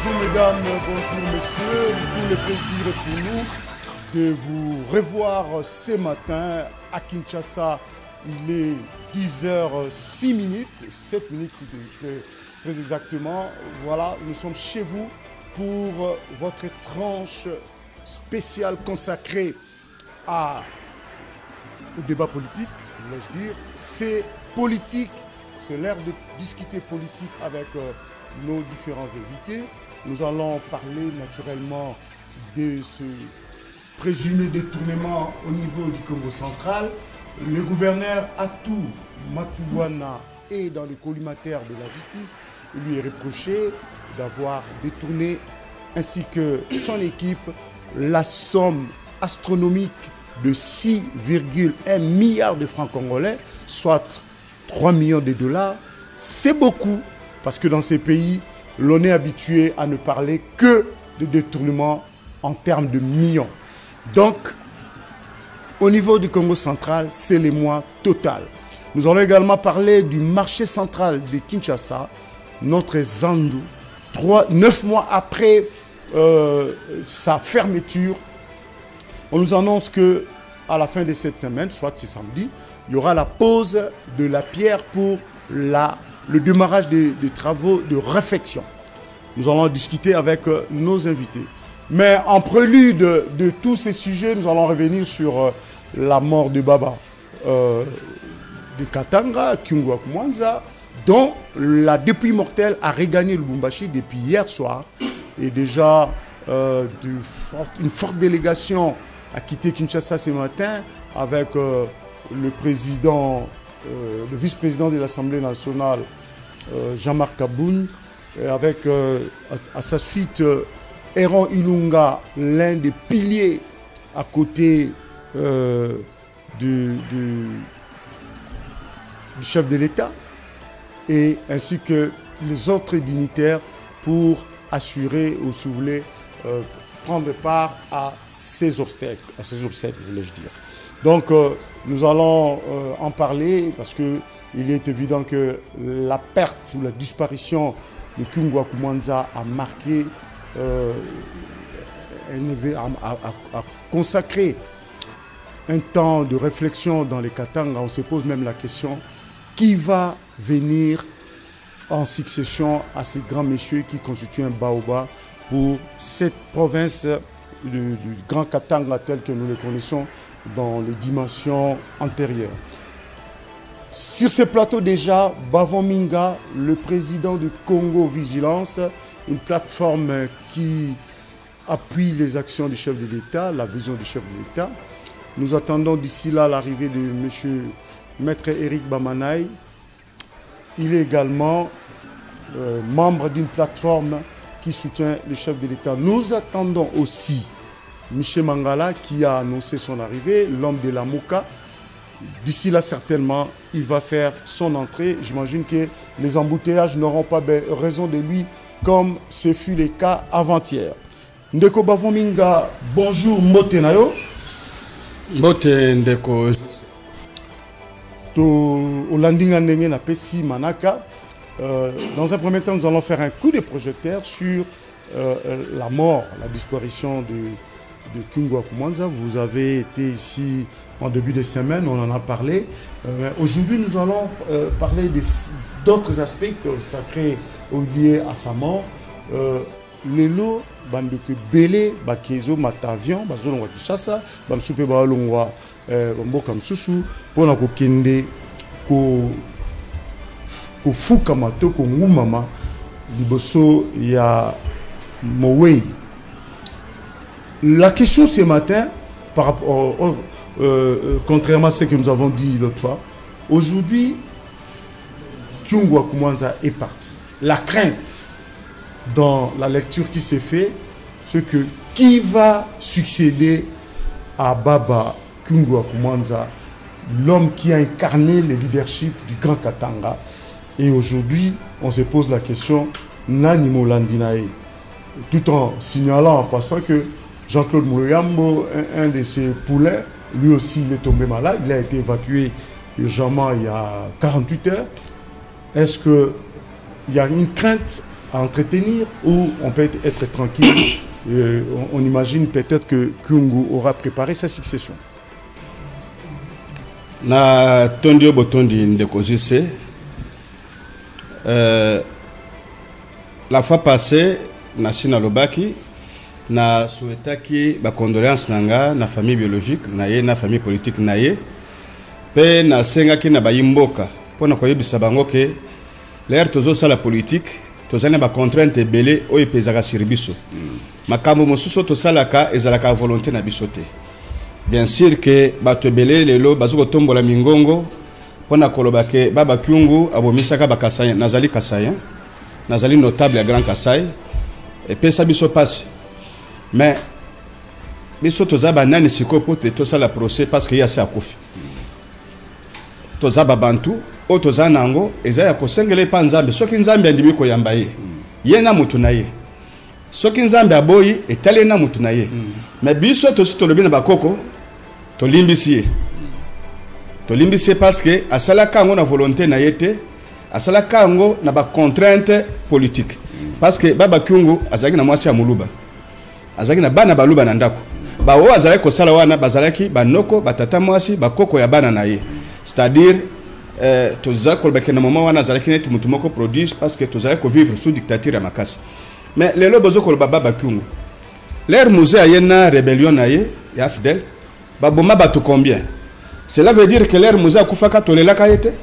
Bonjour mesdames, bonjour messieurs, tout le plaisir est pour nous de vous revoir ce matin à Kinshasa. Il est 10h06, 7 minutes très exactement. Voilà, nous sommes chez vous pour votre tranche spéciale consacrée au débat politique, voulais-je dire. C'est politique, c'est l'heure de discuter politique avec nos différents invités. Nous allons parler naturellement de ce présumé détournement au niveau du Congo central. Le gouverneur Atou Matouwana est dans le collimateur de la justice. Il lui est reproché d'avoir détourné, ainsi que son équipe, la somme astronomique de 6,1 milliards de francs congolais, soit 3 millions de dollars. C'est beaucoup, parce que dans ces pays, l'on est habitué à ne parler que de détournement en termes de millions. Donc, au niveau du Congo central, c'est l'émoi total. Nous allons également parler du marché central de Kinshasa, notre Zandu, 9 mois après sa fermeture. On nous annonce que à la fin de cette semaine, soit ce samedi, il y aura la pose de la pierre pour le démarrage des travaux de réfection. Nous allons discuter avec nos invités. Mais en prélude de tous ces sujets, nous allons revenir sur la mort de Baba de Katanga, Kyungwa Kumwanza, dont la dépouille mortelle a regagné Lubumbashi depuis hier soir. Et déjà, une forte délégation a quitté Kinshasa ce matin avec le vice-président de l'Assemblée nationale, Jean-Marc Kaboun, avec à sa suite Héron Ilunga, l'un des piliers à côté du chef de l'État, et ainsi que les autres dignitaires pour assurer, ou si vous voulez, prendre part à ces obstacles, voulais-je dire. Donc, nous allons en parler parce qu'il est évident que la perte ou la disparition de Kyungwa Kumwanza a marqué, a consacré un temps de réflexion dans les Katanga. On se pose même la question, qui va venir en succession à ces grands messieurs qui constituent un baobab pour cette province du Grand Katanga tel que nous le connaissons dans les dimensions antérieures. Sur ce plateau déjà, Bavon Minga, le président de Congo Vigilance, une plateforme qui appuie les actions du chef de l'État, la vision du chef de l'État. Nous attendons d'ici là l'arrivée de M. Maître Eric Bamanaï. Il est également membre d'une plateforme qui soutient le chef de l'État. Nous attendons aussi Michel Mangala qui a annoncé son arrivée, l'homme de la Mouka. D'ici là, certainement, il va faire son entrée. J'imagine que les embouteillages n'auront pas raison de lui, comme ce fut le cas avant-hier. Ndeko Bavon Minga, bonjour, Mbote Nayo. Mbote Ndeko. Olandinga Ndenge na Pesi Manaka. Dans un premier temps, nous allons faire un coup de projecteur sur la mort, la disparition de Kyungwa Kumwanza. Vous avez été ici en début de semaine, on en a parlé. Aujourd'hui, nous allons parler d'autres aspects consacrés ou liés à sa mort. Lelo, banduke Bele, Bakezo, Matavion, Bazolongwa Kishasa, Bamsupe Balongwa, Mboka Msusu, Pona Kokende, Fukamato, Ngumama, Liboso, ya Mowei. La question ce matin, par rapport contrairement à ce que nous avons dit l'autre fois, aujourd'hui, Kyungwa Kumwanza est parti. La crainte dans la lecture qui s'est faite, c'est que qui va succéder à Baba Kyungwa Kumwanza, l'homme qui a incarné le leadership du Grand Katanga. Et aujourd'hui, on se pose la question, Nani Molandinae, tout en signalant en passant que Jean-Claude Mouloyambo, un de ses poulets, lui aussi il est tombé malade, il a été évacué urgemment il y a 48 heures. Est-ce qu'il y a une crainte à entretenir ou on peut être tranquille. On imagine peut-être que Kyungu aura préparé sa succession. Na Tondio Botondi Ndeko JC, la fois passée, na Sina Lobaki, na souhaitaki ba condoléances nanga na famille biologique, na ye na famille politique na ye, pe na sengaki na bayimboka, pona koyebisa bango ke l'air tozo sala politique, tozana ba contrainte ebele oyo pezaka sur biso. Makambo mosusu tosalaka ezalaka volonté na biso te. Bien sûr que bato ebele lelo bazuko tombola mingongo pona koloba ke baba Kyungu abomisaka bakasaya nazali kasaya nazali notable ya Grand Kasai et pesa biso passe mais biso tozaba nani sikopo te tosala procès parce que yasa akufi tozaba bantu o tozana nango ezaya kosengele pa nzambe soki nzambe andimi ko yamba ye ye na mutu na ye soki nzambe aboyi etale na mutu na ye mais biso tosi tolobi na bakoko tolimbisi parce que asala kango na volonté na yete asala kango na ba contrainte politique parce que baba Kyungu azaki na mwasi ya muluba azaki na bana baluba na ndako ba o azalaki ko sala wana bazalaki banoko batata mwasi bakoko ya bana na ye c'est-à-dire tozaki kolobaki na moment wana azalaki neti mutu moko prodige parce que tozalaki ko vivre sous dictature ya makasi mais lelo bozo koloba baba Kyungu l'air musée ayena rébellion na ye ya fidèle baboma bato combien? Cela veut dire que l'air musée akufaka tolelaka yete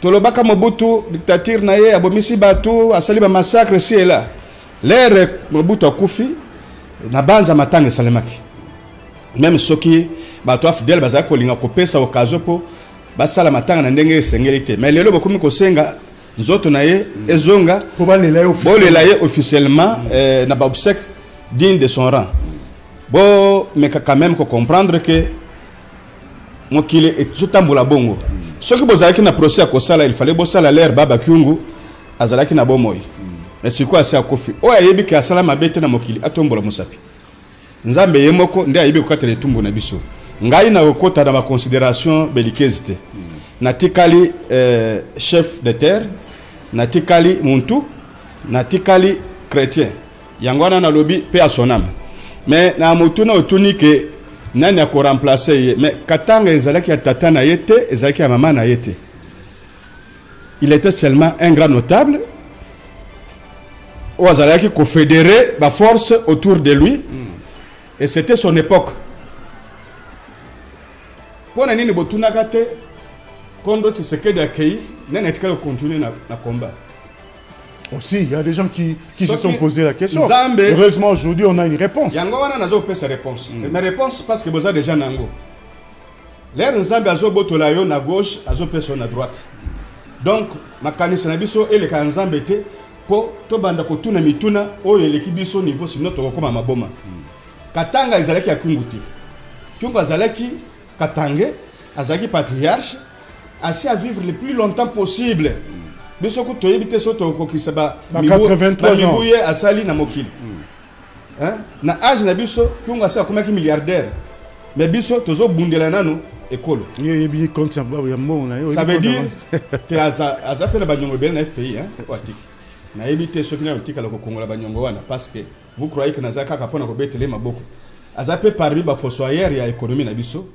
tolobaka Mobutu dictature na ye abomisi bato asali ba massacre si et là l'air Mobutu akufi na banza matanga salemaki même soki bato fidèle bazaka kolinga kopesa occasion po basala matanga na ndenge esengelite mais lelo bokomi kosenga nzoto na ye ezonga bolela ye officiellement na babsek digne de son rang. Bon, mais quand même faut comprendre que mon qu'il est tout en boula bongo. Ce que vous avez qui n'a procès à Kosala, il fallait bosser à l'air baba Kyungu, azalaki na bomoy. Mais c'est quoi c'est à Kofi? Oh ayebi ki asala mabete na mokili atombola musapi. Nzambe yemoko ndi ayebi ko katele tumbo na biso. Ngai na okota na ma considération belliqueuse te. Natikali chef de terre, natikali muntu, natikali chrétien. Yangwana na lobi paix à son âme. Mais na mutuna otuni ke nani ako remplacer ye mais katanga ezalaki ya tata na yete ezalaki ya mama na yete. Il était seulement un grand notable ou azalaki confédéré ba force autour de lui et c'était son époque. Pona nini botuna kate kondo Tshisekedi akei nani etikala continuer na combat. Aussi, il y a des gens qui se sont posé la question. Zambe, heureusement, aujourd'hui, on a une réponse. Yango wana nazo pesa réponse. Mais réponse parce que vous avez déjà nango. L'air Nzambe azo botola yo na gauche, azo pesa na droite. Donc, makanisa na biso ele ka Nzambe te po to banda ko tuna mituna oyo eleki biso niveau sino to kokoma maboma. Katanga ezalaki ya Kyungu te. Kyungu azalaki Katange, azalaki patriarche, assis à vivre le plus longtemps possible. Biso ko toyebite soto ko kisaba 83 ans asali na mokili. Hein? Na âge na biso Kyungu asa komaki milliardaire. Mais biso tozo bundela nanu ekolo. Ça veut dire que azape na banyongo bel na FPI hein watiki. Na ebite soki na otika la kokongola banyongo wana parce que vous croyez que nazaka kapona ko betele maboko. Azape parmi ba fossoyeur ya économie na biso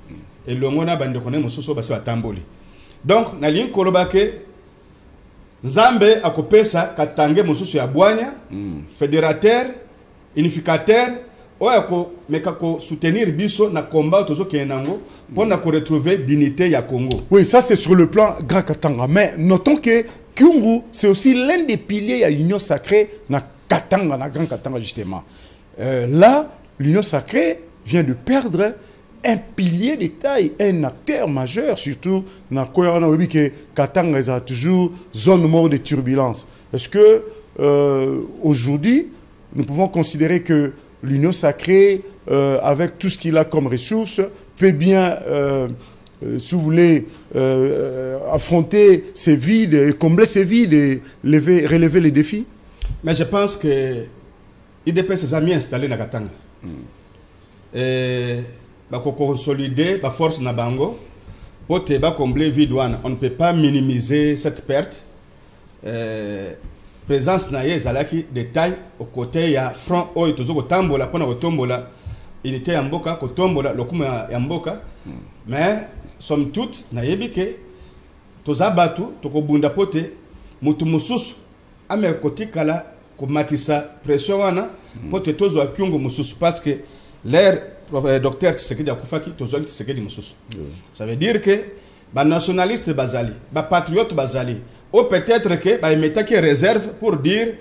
et longona bande koné mosusu basi batamboli. Donc na lien kolobake Nzambe akopesa katange mosusu ya bwanya fédérateur unificateur oyo meka ko soutenir biso na combat tozo kenango pour na ko retrouver dignité ya Congo. Oui, ça c'est sur le plan Grand Katanga, mais notons que Kyungu c'est aussi l'un des piliers de l'union sacrée na Katanga na Grand Katanga justement. Là, l'union sacrée vient de perdre un pilier de taille, un acteur majeur, surtout dans que Katanga a toujours zone mort de turbulence. Est-ce que aujourd'hui, nous pouvons considérer que l'union sacrée, avec tout ce qu'il a comme ressources, peut bien, si vous voulez, affronter ces vides, combler ces vides et relever les défis? Mais je pense que IDP ses amis installés dans Katanga. Pour consolider la force na bango pour combler vide. On ne peut pas minimiser cette perte. présence na ye ezalaki détail au côté ya front oyo tozo kotambola pona kotombola unité ya mboka kotombola lokumu ya mboka mais somme toute nayebi ke toza batu tokobunda pote mutu mususu ame kotikala komatisa pression wana pote tozo akyungu mususu parce que l'air docteur Tshisekedi akufaki tozo Tshisekedi mususu ça veut dire que ba nationaliste bazali ba patriote bazali ou peut-être que ba emetaki réserve pour dire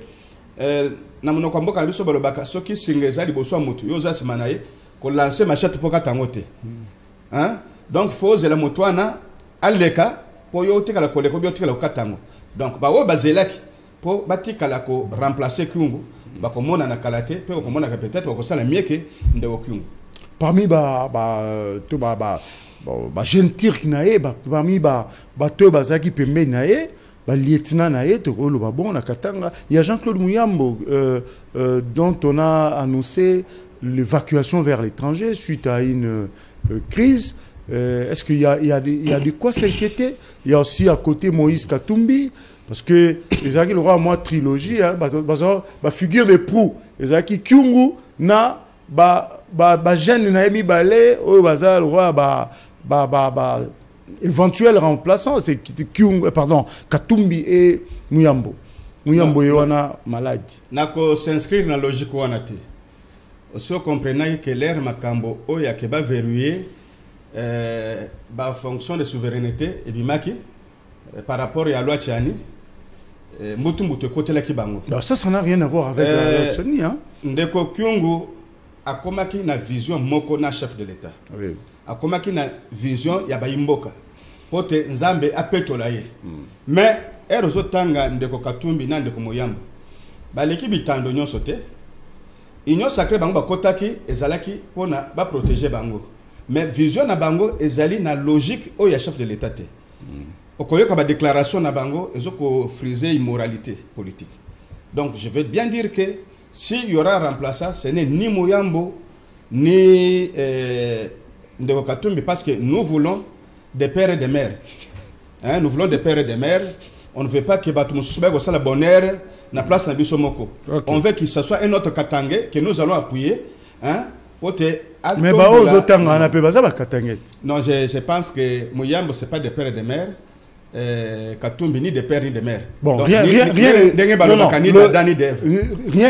na monoko mboka na biso balobaka soki singeza liboso mutu yo za simanaye ko lancer machette poka tangote hein donc faut zela mutwana aleka po yo tikala koleko bio tikala katango donc ba wo bazelaki po batikala ko remplacer Kyungu ba komona na kalate pe ko komona ka peut-être ko sala mieke ndeko Kyungu parmi jeune tirk nae parmi to bazaki pembe nae ba lieutenant nae to ko lo bon na katanga il y a Jean-Claude Muyambo dont on a annoncé l'évacuation vers l'étranger suite à une crise. Est-ce qu'il y a de quoi s'inquiéter? Il y a aussi à côté Moïse Katumbi, parce que les Aki aura moi trilogie, figure de proue. Les Aki Kyungu na jeune naemi balé au bazar roi éventuel remplaçant c'est Kyungu Katumbi et Muyambo. Muyambo wana malade. Nako s'inscrire dans la logique wana te. Aussi comprenez que l'air makambo oya ke ba verrouiller fonction de souveraineté et bimaki par rapport à la loi Tchani mutu côté la kibango. Ça n'a rien à voir avec la loi Tchani hein. Ndeko Kyungu akomaki na vision moko na chef de l'état. Oui. Akomaki na vision ya bayimboka. Pote nzambe apetola ye. Mais erozo tanga ndeko Katumbi na ndeko Moyamba. Baleki bitando nyonso te. Union sacrée bango bakotaki ezalaki pona ba protéger bango. Mais vision na bango ezali na logique o ya chef de l'état te. Okoyoka ba déclaration na bango ezoko friser immoralité politique. Donc je veux bien dire que s'il y aura remplaçant, ce n'est ni Moyambo ni Ndeko Katumbi parce que nous voulons des pères et des mères. Hein, nous voulons des pères et des mères. On ne veut pas que Batou Moussouba soit la bonheur na place na Bissomoko. Okay. On veut que ce soit un autre Katangé que nous allons appuyer. Hein, pour te mais bah aux autres on a pas besoin de Katangé. Non, je pense que Moyambo c'est pas des pères et des mères. Katumbi ni des pères ni des mères. Bon, donc, rien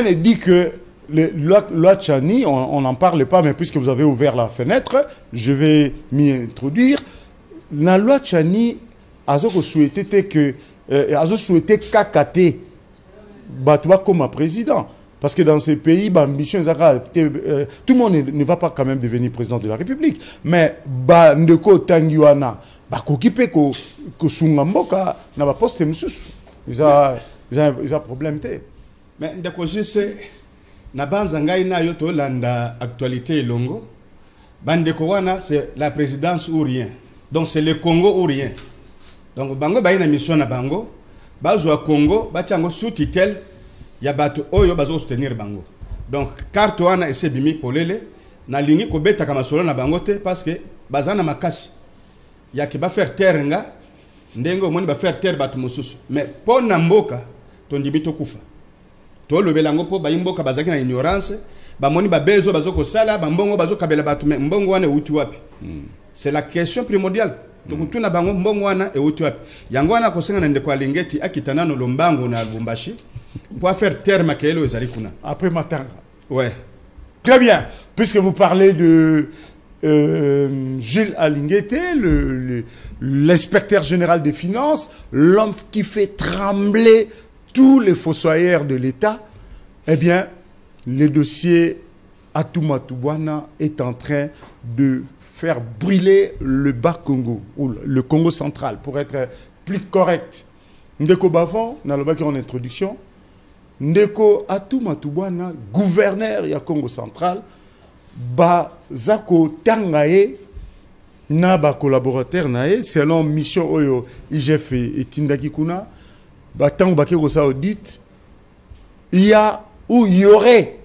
ne dit que loi Tchani, on n'en parle pas, mais puisque vous avez ouvert la fenêtre, je vais m'y introduire. La loi Tchani, Azoko souhaitait que Azoko souhaitait Kakate Batouba comme président. Parce que dans ces pays, tout le monde ne va pas quand même devenir président de la République. Mais Ndeko Tangiwana, bakokipe ko sungamboka na ba poste mususu ils a problème té mais ndeko jise na banza ngai na yo to landa actualité longo bandeko wana c'est la présidence ou rien donc c'est le Congo ou rien donc bango ba ina mission na bango bazwa Congo bachango sous-titel ya bato oyo bazo soutenir bango donc carte wana ese bimi polele na lingi ko beta kama solo na bango te parce que bazana makasi ya ki ba faire terre nga ndengo moni ba faire terre batu mususu mais pona mboka tondimi to kufa to lobelango po ba imboka bazaki na ignorance ba moni ba bezo bazoko sala ba mbongo bazoka bela batu mbongo wana uti wapi c'est la question primordiale to kutuna bango mbongo wana e uti wapi yango wana kosenga na ndeko alingeti akitana no lombango na Lubumbashi pour faire terre makelo ezali kuna après Matanga. Ouais, très bien, puisque vous parlez de Gilles Alinguete, l'inspecteur général des finances, l'homme qui fait trembler tous les fossoyeurs de l'État, eh bien, le dossier Atouma-Toubouana est en train de faire brûler le Bas-Congo, ou le Congo central, pour être plus correct. Ndeko Bavon, dans le bac en introduction, Ndeko Atouma-Toubouana, gouverneur du Congo central, Zako Tangaye, na ba collaborateur nae selon mission oyo IGF et Tindaki Kuna, tango bakeko sa audit, il y aurait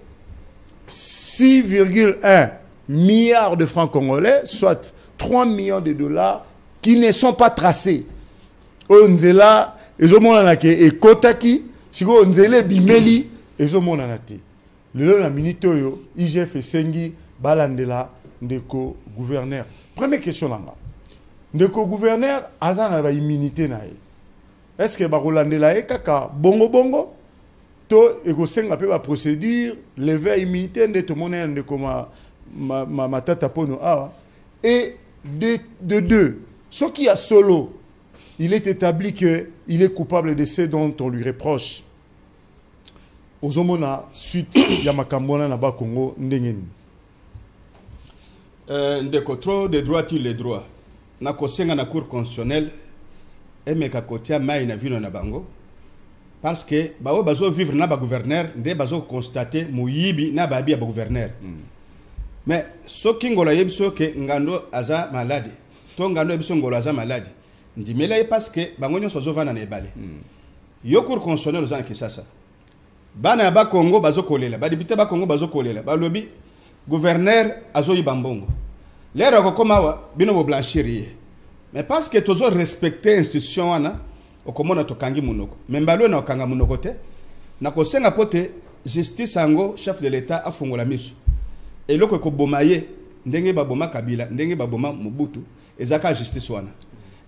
6,1 milliards de francs congolais, soit 3 millions de dollars qui ne sont pas tracés. Onzela ezomona na ke ekotaki siko nzele bimeli ezomona te lelo na minute oyo IGF esengi balandela ndeko gouverneur. Première question là. Ndeko gouverneur aza na ba immunité na ye. Est-ce que ba kolandela ye kaka bongo to ekosenga pe ba procédure lever immunité ndeko mona ndeko ma tata pono awa. Et de deux, ce qui a solo, il est établi qu'il est coupable de ce dont on lui reproche. Ozomona suite Yamakambona Naba Congo Ndengeni. Ndeko trop de droits tu les droits. Na kosenga na cour constitutionnelle et meka kotia mai na vino na bango parce que bao bazo vivre na ba gouverneur nde bazo constater muyibi na babi ya ba gouverneur. Mais ce qui ngola yebiso ke ngando aza malade. To ngando yebiso ngola aza malade. Ndimela parce que bango nyonso zovana na ebale. Yo cour constitutionnelle ozana kisasa. Bana ba Congo bazo kolela, ba député ba Congo bazo kolela, ba lobi gouverneur azo yibambongo. Lero ko koma bino bo blanchirie. Mais parce que tozo respecter institution wana okomona to kangi munoko. Membalo na okanga munoko te. Na kosenga pote justice ango chef de l'état afungola miso. Et loko ko bomaye ndenge ba boma Kabila, ndenge ba boma Mobutu, ezaka justice wana.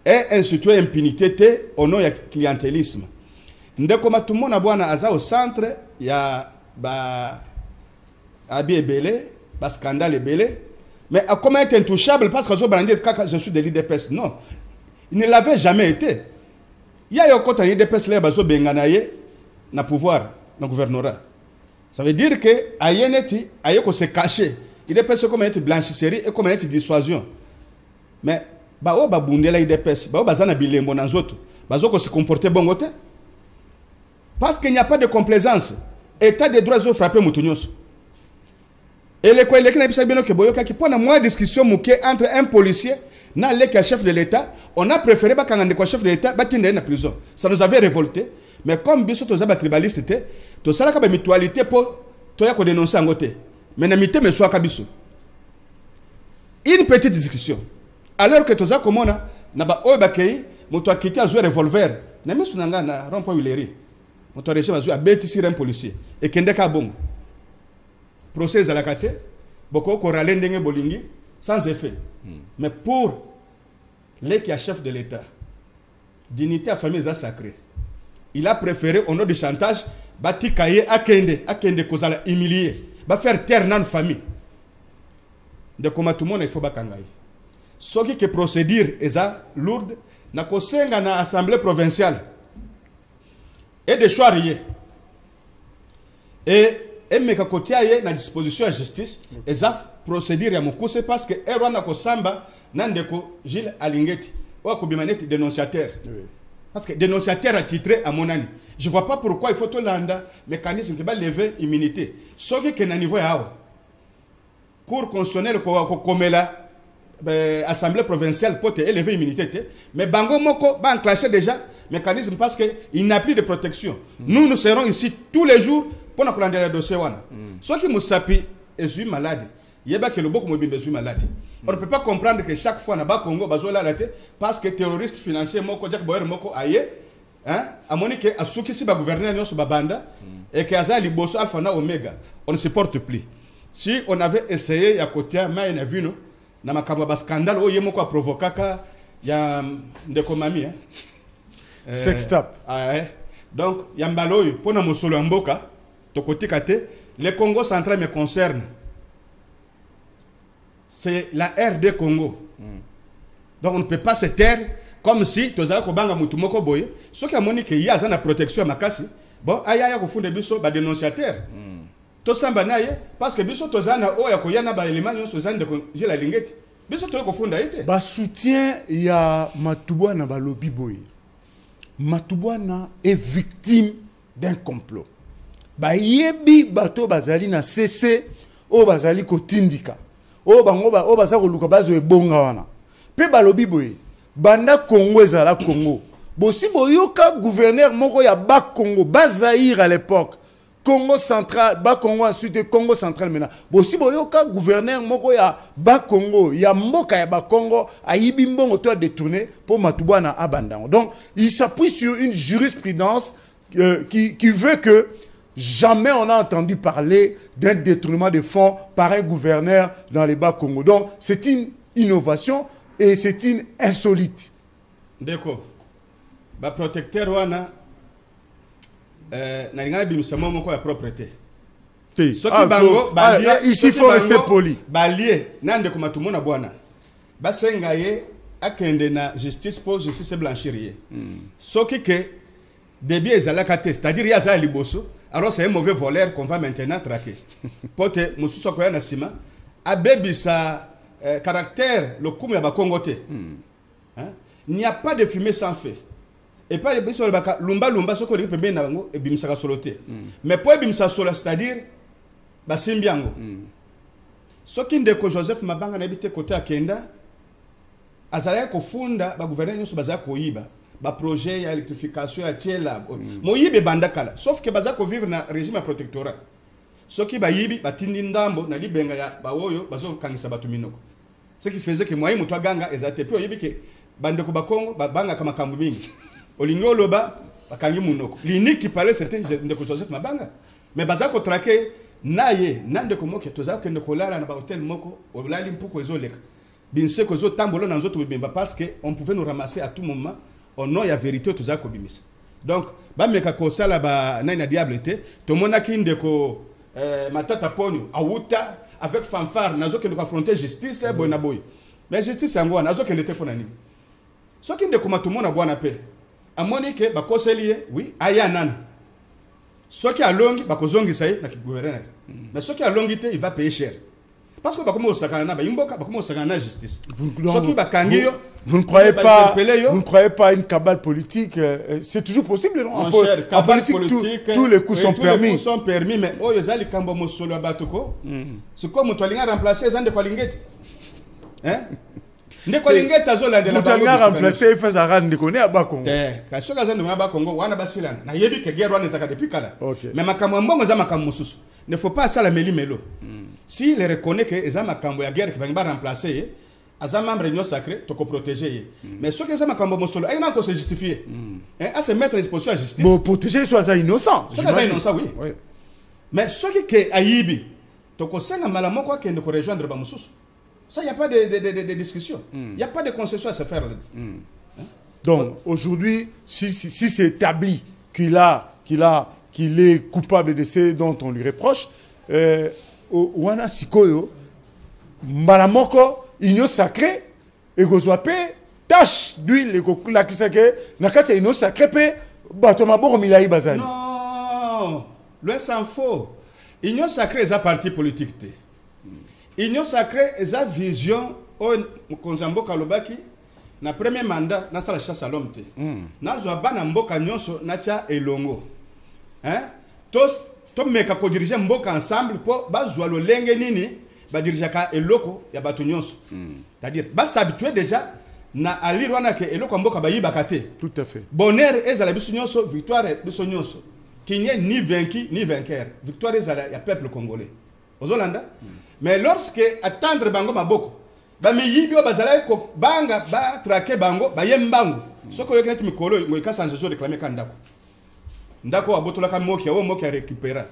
Et instituer impunité te au nom ya clientélisme. Ndeko matumona bwana aza au centre ya ba abi ebele, ba scandale ebele, mais à comment être intouchable parce que je suis de l'IDPS. Non, il ne l'avait jamais été. Il y a eu côté l'IDPS là bazo benganaye na pouvoir, na gouvernorat. Ça veut dire que ayeneti ayeko se cacher. IDPS comme être blanchisserie et comme être dissuasion. Mais ba o ba bundela IDPS, ba o bazana bilembo na nzoto, bazo ko se comporter bon côté. Parce qu'il n'y a pas de complaisance. État de droit zo frapper mutunyos. Et les collègues qui n'ont pas que boyoka qui prend moins discussion entre un policier na le chef de l'État, on a préféré ba kangande ko chef de l'État ba tinde na prison. Ça nous avait révolté, mais comme biso to za ba tribaliste te, to sala ka ba mutualité pour to ya ko dénoncer angote. Mais na mité me soit kabiso. Une petite discussion. Alors que to za komona na ba oyo ba kei moto akiti azwe revolver. Na miso nanga na rond-point Wileri. Moto régime azwe abeti sur un policier et kende ka bongo. Procès à la kate, beaucoup korale ndenge bolingi sans effet. Mais pour les qui a chef de l'État, dignité à famille est sacrée. Il a préféré au nom du chantage bati kaye akende kozala humilier, ba faire taire nan famille. De comment tout le monde il faut bakangai. Ce qui est procédure est lourde, na kosenga na assemblée provinciale et de choix rié. Et meka kotia ye na disposition de justice eza procédure ya mokuse parce que erwana ko samba nandeko Gilles Alingeti ou ko bimaneti dénonciateur. Parce que dénonciateur a titré à monani. Je vois pas pourquoi il faut tout landa mécanisme qui va lever immunité. Sauf que na niveau ya hawa. Cour constitutionnelle ko komela assemblée provinciale pour te élever immunité mais bango moko ba enclencher déjà mécanisme parce que il n'a plus de protection. Nous serons ici tous les jours pour nous prendre le dossier wana. Ceux qui musapi est malade, yeba que le beaucoup mobile est malade. On ne peut pas comprendre que chaque fois na ba Congo bazola la tête parce que terroriste financier moko Jack Boyer moko aye, hein, a monique a souki si ba gouverneur nyoso babanda et que azali bosso alpha na omega, on ne supporte plus. Si on avait essayé ya kotia mai na vino na makambo ba scandale o yemoko a provokaka ya ndeko mami hein. Sextap. Donc yambaloyo pona mosolo mboka le Congo central me concerne. C'est la RD Congo. Donc on ne peut pas se taire comme si tu as kobanga mutumoko boye. Ce qui a moni que y a une protection makasi. Bon aya ko funde biso ba dénonciateur. To samba naye parce que biso tozana o ya ko yana ba élément nyonso zane de Gilles Alingeti. Biso to ko funda ite. Ba soutien ya Matubwana ba lobby boye. Matubwana est victime d'un complot. Ba yebi bato bazali na CC o bazali kotindika o bango ba o bazako luka bazo ebonga wana pe balobi boye banda Congo ezala Congo bosi boyoka gouverneur moko ya ba Congo Bazaïr à l'époque Congo central ba Congo ensuite Congo central maintenant bosi boyoka gouverneur moko ya ba Congo ya mboka ya ba Congo ayibi mbongo to détourné pour Matubwana abandango. Donc il s'appuie sur une jurisprudence qui veut que jamais on a entendu parler d'un détournement de fonds par un gouverneur dans les Bas-Congo. Donc, c'est une innovation et c'est une insolite. D'accord. Le protecteur, wana, n'a bimisa moko ya propreté. Ici, il faut rester poli. Balié, nande kuma tumona bwana. Basenga ye akende na justice pour justice blanchir. Soki ke début ezalaka te, c'est-à-dire ya za liboso, alors c'est un mauvais voleur qu'on va maintenant traquer. Pote mususo ko ya na sima, abebisa caractère le kumu ya Bakongo te. Il n'y a pas de fumée sans feu. Et pas de biso baka lumba soko li pembe na bango e bimisaka solo te. Mais pour bimisa solo, c'est-à-dire basimbiango. Soki ndeko Joseph Mabanga na bité côté akenda azalaya kofunda ba gouvernement nyonso baza koyiba ba projet ya électrification ya tiela moyibe bandakala, sauf que baza ko vivre na régime protectorat. Soki bayibi batindi ndambo na libenga ya bawoyo bazo kangisa batu minoko. Ce qui faisait que moi muto ganga ezate pe oyibi ke bandeko bakongo babanga kama kambu mingi olingolo ba bakangi munoko l'unique qui parlait c'était ndeko Joseph Mabanga, mais baza ko traquer naye nandeko moke toza ko ndeko lala na ba hôtel moko olali mpuko ezoleka binse ko zo tambolo na nzoto bimba parce que on pouvait nous ramasser à tout moment au nom ya vérité toza ko bimisa. Donc ba meka ko sala ba nani na diablete to monaki ndeko matata ponyo awuta avec fanfare nazo ke ndeko affronter justice boy na boy, mais justice yango nazo ke ndete pona nini soki ndeko matumona bwana pe amonike bakoselie oui aya nana soki alongi bakozongisa ye na gouverneur, mais soki alongi te il va payer cher parce que bakomo osakana na bayimboka bakomo osakana na justice. Soki bakangi yo vous ne croyez pas à une cabale politique, c'est toujours possible, non? En politique, tous les coups sont permis. Les coups sont permis, mais oh yezali kambo mosolo abatuko c'est comme toi linga remplacer zande kwa lingeti hein ndeko lingeti azolande la bango remplacer feza ran ndeko ne abakongo ka soka zande na bakongo wana basilana na yebi ke guerre wana zaka depuis kala. Mais makambo mbongo za makambo mususu ne faut pas ça la melo. Si les reconnaît que les makambo ya guerre qui va remplacer as membre de l'Union sacrée, tu peux protéger. Mais ce que ça m'a solo, il n'a pas se justifier. À se mettre à disposition de la justice. Pour protéger, soit ça innocent. Soit innocent, oui. Mais ce qui est Aïbi, tu sais que malamon quoi qu'il ne peut rejoindre Bamoussous. Ça, il n'y a pas de discussion. Il n'y a pas de concession à se faire. Donc, aujourd'hui, si c'est établi qu'il est coupable de ce dont on lui reproche, Wana Sikoyo, Malamoko, Union sacrée, et Gozwape, tâche d'huile, et la Kisake, Nakati Union sacrée, Batomabo Milaï Bazali. Non, loin s'en faut. Union sacrée est un parti politique. Union sacrée est une vision, Konzambo Kalobaki, na premier mandat, na sa la chasse à l'homme. Na Zouaba na Mboka Nyonso, na tia elongo. Tous meka ko diriger Mboka ensemble pour bazwa lo lenge nini. Ba dirijaka eloko ya batu nyonso. C'est-à-dire ba s'habituer déjà na aliro wana ke eloko mboka ba yibaka te. Tout à fait. Bonheur ezala biso nyonso, victoire biso nyonso. Qu'il n'y ait ni vaincu ni vainqueur. Victoire ezala ya peuple congolais. Ozolanda. Mais lorsque attendre bango maboko ba mi yibio bazala ko banga ba traquer bango ba yembango. Soko yo kineti mikolo ngo ikasa nzo réclamer kandako. Ndako abotola ka moki ya wo moki ya récupérer.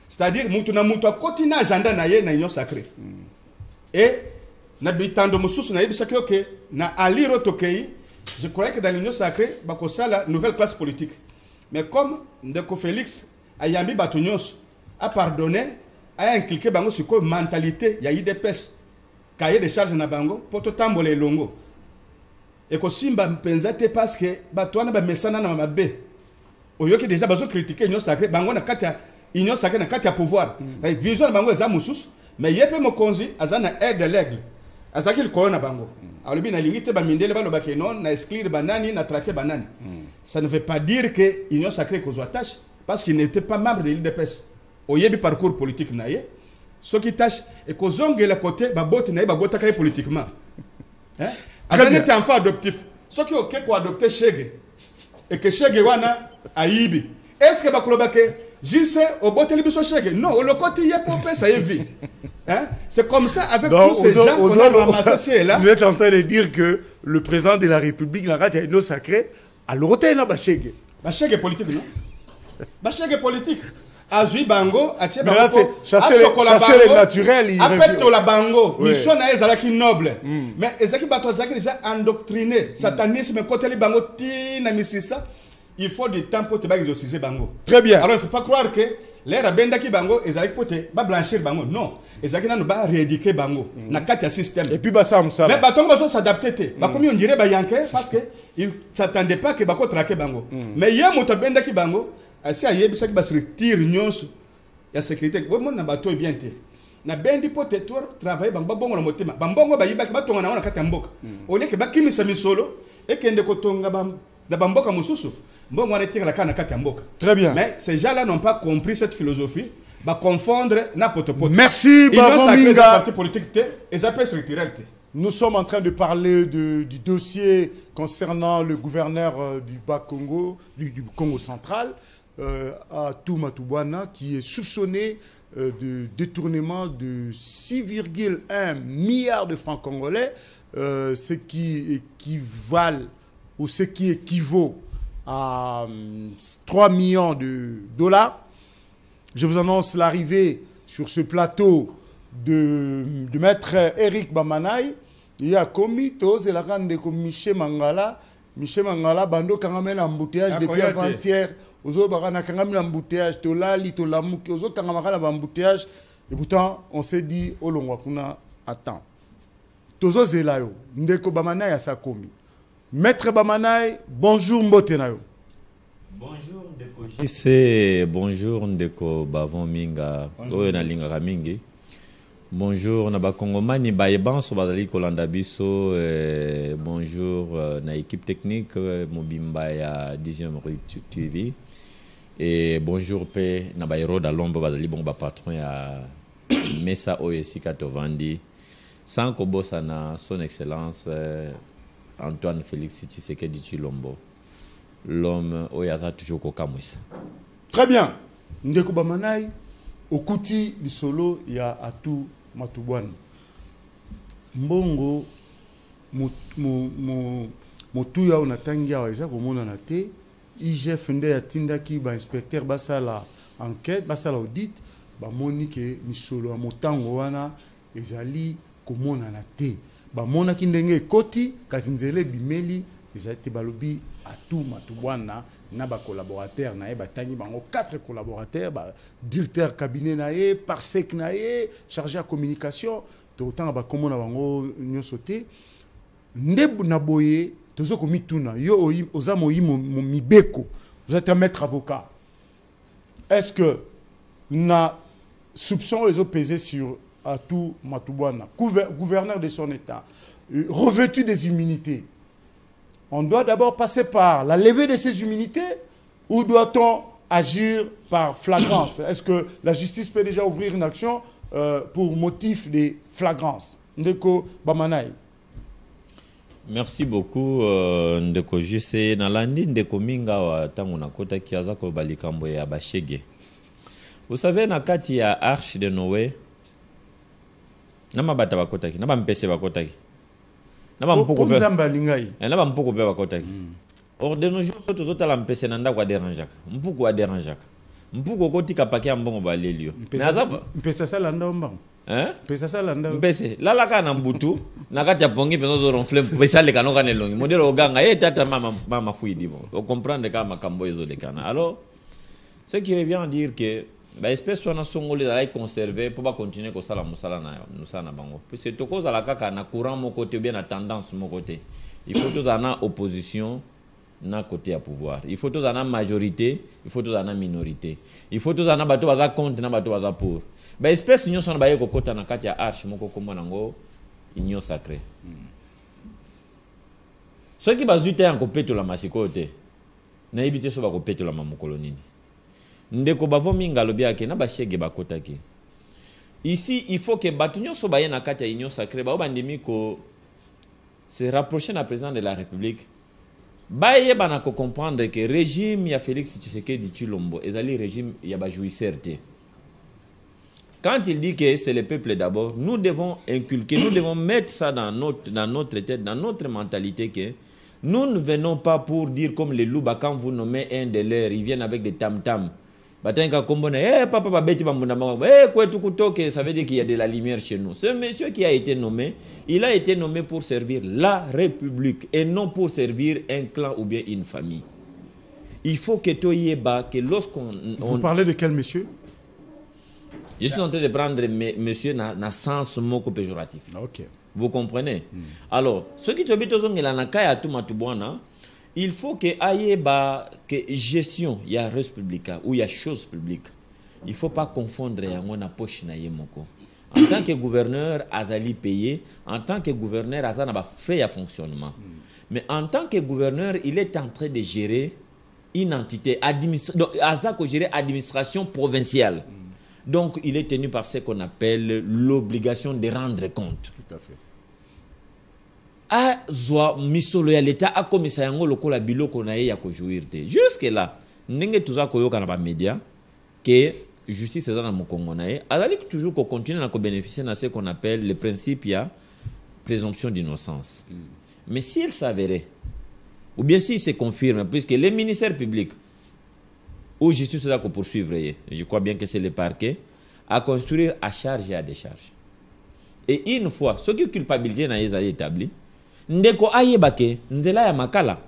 C'est-à-dire mutu na mutu akoti na agenda na ye na union sacrée. Et na bitando mususu na yebisa que na aliro tokei, je croyais que dans l'union sacrée bakosa la nouvelle classe politique. Mais comme Ndeko Félix ayambi batunyos a pardonné, a inculqué bango sur quoi mentalité ya IDPS, cahier de charges na bango pour to tambole longo. Et ko simba mpenza te parce que batwana ba mesana na mabe. Oyoki déjà bazo critiquer l'union sacrée bango na kati Union sacrée na kati ya pouvoir. Vision na bango eza mususu, mais yepe mokonzi azana aide de l'aigle. Azaki le corona bango. Alobi na lingite ba mindele ba lobake non na exclure banani na traquer banani. Ça ne veut pas dire que Union sacrée kozwa tâche parce qu'il n'était pas membre de l'IDPS. Oyebi parcours politique na ye. Ce qui tâche et kozonge la côté ba bote na ye ba bota kay politiquement. Hein? Azana était enfant adoptif. Ce qui OK ko adopter Chege et que Chege wana aibi. Est-ce que ba kolobake Jisse au botel biso chèque. Non, au côté y a pour ça y vie. Hein? C'est comme ça avec donc, tous ces gens qu'on a ramassés là. Vous êtes en train de dire que le président de la République n'a pas une sacrée à l'hôtel là bachègue. Bachègue est politique non? Bachege politique. Azui bango, atie mais là, c'est chasser les naturels. Appelle la bango. Mission na ezalaki noble. Mais ezaki bato ezalaki déjà endoctriné. Satanisme, côté les bango, tina misisa. Il faut du temps pour te exorciser bango. Très bien. Alors il ne faut pas croire que l'air à bendaki bango, ezalaki pour te blanchir bango. Non. Ezalaki na ba rééduquer bango. Na katia système. Et puis ça me mais baton va s'adapter. Bah comme on dirait ba yanké parce que il s'attendait pas que bako traquer bango. Mais hier muta bendaki bango. Si a yebi saki basi retire nyonso ya sécurité wo mon na bato bien te na bendi pote tour travailler bang bongo na motema bambongo ba yibaki batonga na wana kati ya mboka ole ke bakimisa misolo e kende kotonga na bamboka mususu mbongo wana tira la kana kati ya mboka. Très bien. Mais ces gens-là n'ont pas compris cette philosophie ba confondre na potopoto. Merci Bavon Minga. Parti politique te et ça peut se retirer. Nous sommes en train de parler du dossier concernant le gouverneur du Bas-Congo, du Congo central, à Toumatouana, qui est soupçonné de détournement de 6,1 milliards de francs congolais, ce qui équivaut à 3 millions de dollars. Je vous annonce l'arrivée sur ce plateau de maître Eric Bamanaï. Il y a commis tous et la grande de Michel Mangala. Michel Mangala, bando kangamel embouteillage depuis avant-hier. Ozo barana kangamel embouteillage, tolali, tolamuki, ozo kangamel embouteillage. Et pourtant, on s'est dit, oh l'ongwakuna, attends. Tozo zelayo, ndeko Bamanaï a sa commis. Maître Bamanaï, bonjour mbotenayo. Bonjour Ndeko JC, bonjour Ndeko Bavon Minga, Oena Linga Ramingi. Bonjour Naba Kongomani Bayeban Sobadali Kolanda Biso, bonjour na équipe technique Mobimba ya 10e rue TV et bonjour P Nabayro Dalombo Bazali Bomba patron ya Mesa OSI Katovandi sans Kobosana son excellence Antoine Félix Tshisekedi Tshilombo, l'homme Oyaza toujours Kokamwisa. Très bien. Ndeko Bamanaï au Kouti du solo il y a Atou Matubwana. Mbongo motuya onatangia weza komona na te IGF nde ya tindaki ba inspecteur basala enquête basala audit ba moni ke misolo ya motango wana ezali komona na te ba mona ki ndenge koti kazinzele bimeli ezali balobi Atou Matubwana na ba collaborateur na ba tangi bango 4 collaborateurs ba directeur cabinet na ye parsec na ye chargé à communication to autant ba komona bango nyosote ndebu na boye tozo ko mituna yo ozamo mibeko vous êtes un maître avocat. Est-ce que na soupçon les ont pesé sur Atou Matubwana, gouverneur de son état, revêtu des immunités? On doit d'abord passer par la levée de ces immunités ou doit-on agir par flagrance? Est-ce que la justice peut déjà ouvrir une action pour motif de flagrance? Ndeko Bamanaï. Merci beaucoup Ndeko JC. Nalandi Ndeko Minga wa tango na kota kiaza ko balikambo ya bashege. Vous savez na kati ya Arche de Noé na mabata bakotaki na bampese bakotaki. Na mpoko pe bakotaki. Or de nos jours tout la mpese nanda kwa dérangeaka. Mpoko wa dérangeaka. Mpoko kotika pakia mbongo balelio. Mpesa sala ndomba. Hein? Mpesa sala ndomba. Mpese lala kana mbutu na kati ya pongi peso zo ronfle mpesa le kanoka nelongi. Modelo oganga tata mama fuidi bon. On comprendre kama makambo ezo de kana. Alors ce qui revient à dire que ba espèce wana songoli za conserver pour pas continuer ko sala musala na bango. Puis c'est toko za la kaka na courant mon côté ou bien na tendance mon côté. Il faut tous en opposition na côté à pouvoir. Il faut tous en majorité, il faut tous en minorité. Il faut tous en bato baza contre na bato baza pour. Ba espèce union son ba yeko kota na kati ya arche moko kombo nango union sacrée. Ceux qui bazuite en kopeto la masikote na ibite so ba kopeto la mamokolo nini. Ndeko Bavon Minga lobiake na bashege bakotaki. Ici, il faut que batunyo so baye na kati ya union sacrée ba bandimi ko se rapprocher na président de la République. Baye bana ko comprendre que régime ya Félix Tshisekedi Tshilombo ezali régime ya ba jouisseur. Quand il dit que c'est le peuple d'abord, nous devons inculquer, nous devons mettre ça dans notre tête, dans notre mentalité que Nous ne venons pas pour dire comme les loups, quand vous nommez un de leurs, ils viennent avec des tam-tams. Ça veut dire qu'il y a de la lumière chez nous. Ce monsieur qui a été nommé, il a été nommé pour servir la République et non pour servir un clan ou bien une famille. Il faut que que lorsqu'on... Vous parlez de quel monsieur? Je suis en train de prendre monsieur na sens mot péjoratif. Ok. Vous comprenez? Alors, ce qui te dit il faut que que gestion, il y a res publica ou il y a chose publique. Il ne faut pas confondre na poche na yemoko. En tant que gouverneur, Azali payé. En tant que gouverneur, Azali n'a fait un fonctionnement. Mais en tant que gouverneur, il est en train de gérer une entité, Azali gérer administration provinciale. Donc, il est tenu par ce qu'on appelle l'obligation de rendre compte. Tout à fait. A zoa misolo ya l'État a komisa yango lokola biloko na ye ya ko jouir te. Jusque là, ndenge tuza koyoka na ba média que justice est dans mon Congo na ye, azali toujours ko continuer na ko bénéficier na ce qu'on appelle le principe ya présomption d'innocence. Mais s'il s'avérait ou bien s'il se confirme, puisque les ministères publics ou justice est pour poursuivre, je crois bien que c'est le parquet, à construire à charge et à décharge. Et une fois, ce qui culpabilité na yezali établi, ndeko ayebake nzela ya makala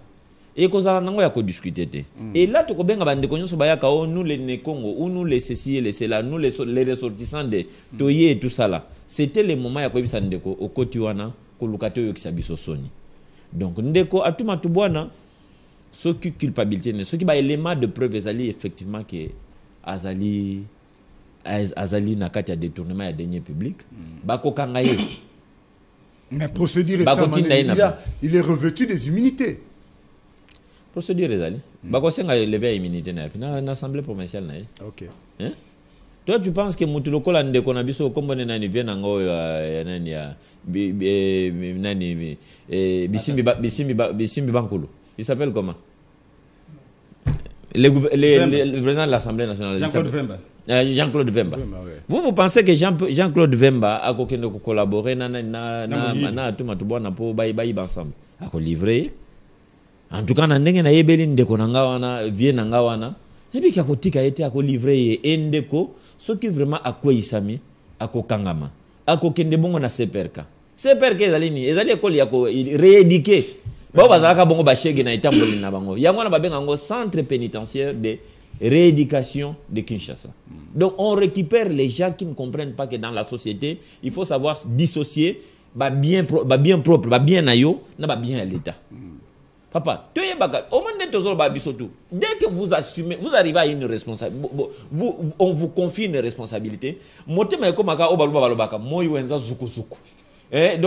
et kozala nango ya ko discuter te. Et là to ko benga bandeko nyoso bayaka o nous les Nekongo ou nous les ceci et les cela nous les ressortissants de Toye et tout ça là. C'était le moment ya ko bisa ndeko okoti wana ko lukato yo kisabiso soni. Donc ndeko atuma tubwana ce qui culpabilité ne ce qui ba élément de preuve ezali effectivement que azali na kati ya détournement ya deniers publics bako kangaye. Mais procédure il est revêtu des immunités. Procédure ezali bako senga lever immunité na l'assemblée provinciale na. OK. Hein? Toi tu penses que mutu lokola ndeko na biso kombone nani vient ngo ya nani ya nani Bisimbi Bankulu. Il s'appelle comment? Le président de l'Assemblée nationale. Jean-Claude Vemba. Jean-Claude Vemba. Vous pensez que Jean-Claude Vemba a collaboré na tumatubwana po bayi ensemble a livré en tout cas na ndenge na yebeli ndeko nanga wana vie nanga wana ebi ka kotika ete a livré endeko ce qui vraiment a kweisami a kangama a kende bongo na seperka ezali école ya ko rééduquer ba bazalaka bongo ba shege na itamboli na bango yango na babenga ngo centre pénitentiaire de rééducation de Kinshasa. Donc on récupère les gens qui ne comprennent pas que dans la société, il faut savoir dissocier bien propre, bien nayo, na bien à l'État. Papa, dès que vous assumez, vous arrivez à une responsabilité, on vous confie une responsabilité. Donc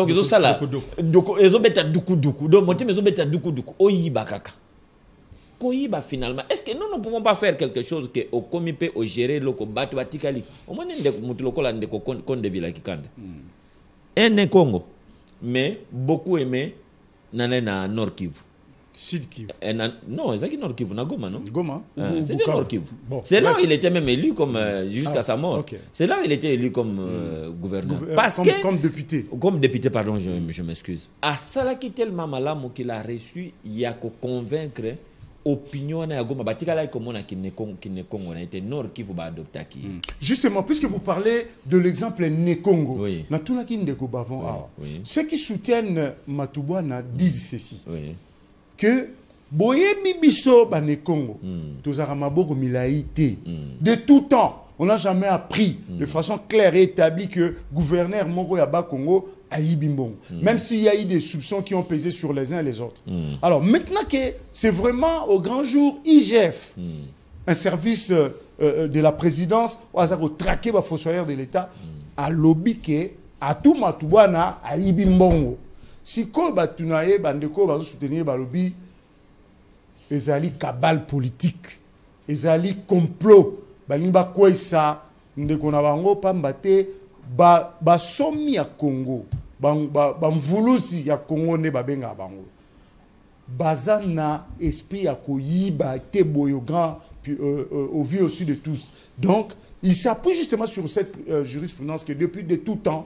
ils ont ça là. Donc ils ont bêta duku. Donc ils ont bêta duku. Oyi bakaka. Koyiba finalement. Est-ce que nous ne pouvons pas faire quelque chose que au comité au gérer loko batu batikali. Au moins mutu lokola ndeko konde vila kikanda. Un Congo. Mais beaucoup aimé na Nord Kivu. Sud Kivu. Non, c'est Nord Kivu, na Goma, non? Goma. C'était Nord Kivu. Bon, c'est là où il était même élu comme jusqu'à sa mort. Okay. C'est là où il était élu comme gouverneur. Comme député. Comme député, pardon, je m'excuse. À ça qui tellement malade qu'il a reçu, il y a qu'à convaincre opinion na Goma batikala comme on a qui ne Congo on a été Nord Kivu ba adopter qui. Justement, puisque vous parlez de l'exemple Nekongo, na tuna ki ndeko bavon ceux qui soutiennent Matubwana disent ceci. Que boye bibiso ba Nekongo tozara maboko milaïté de tout temps. On n'a jamais appris de façon claire et établie que gouverneur Moko Yaba Congo a Yibimbong. Même s'il y a eu des soupçons qui ont pesé sur les uns et les autres. Alors maintenant que c'est vraiment au grand jour IGF, un service de la présidence, au traqué les fossoyeurs de l'État, à lobby que à tout Matubana a Yibimbongo. Si ko batunaye bandeko bazo soutenir ba lobby, ezali cabale politique, ezali complot. Balimba kwesa ndeko na bango pambate ba somi ya Congo ba mvuluzi ya Congo ne babenga bango bazana esprit ya koyiba te boyo grand au vu aussi de tous. Donc il s'appuie justement sur cette jurisprudence que depuis de tout temps